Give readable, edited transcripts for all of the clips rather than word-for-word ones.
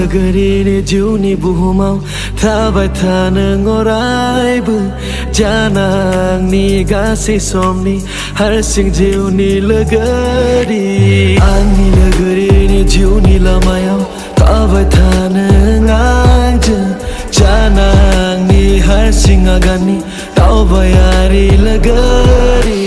lagari ni juni buhumau thabai thana ngorai bu janang ni gasi somni har sing juni lagari ani lagari ni juni lamayau thabai thana nganje janang ni har sing agani taubayari lagari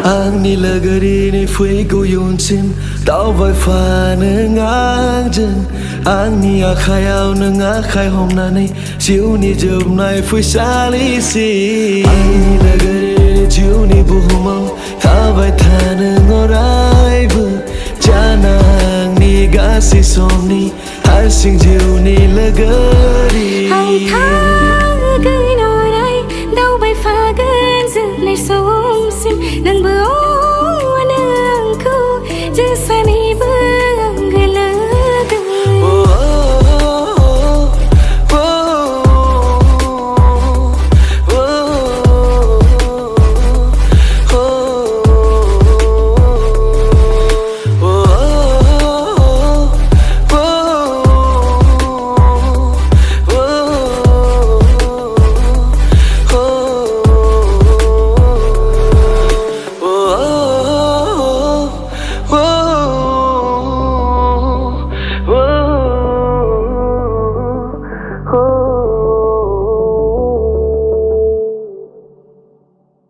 Ang nilagari ni fuego yun sim tao vai pha na ngang chân ang ni akhayaw na ngakhay hom na ni siu ni jum nai phui sa li si ang nilagari ni jiu ni buhumau tao vai tha na ngorai bu janang ni gasi som ni har sing jiu ni lagari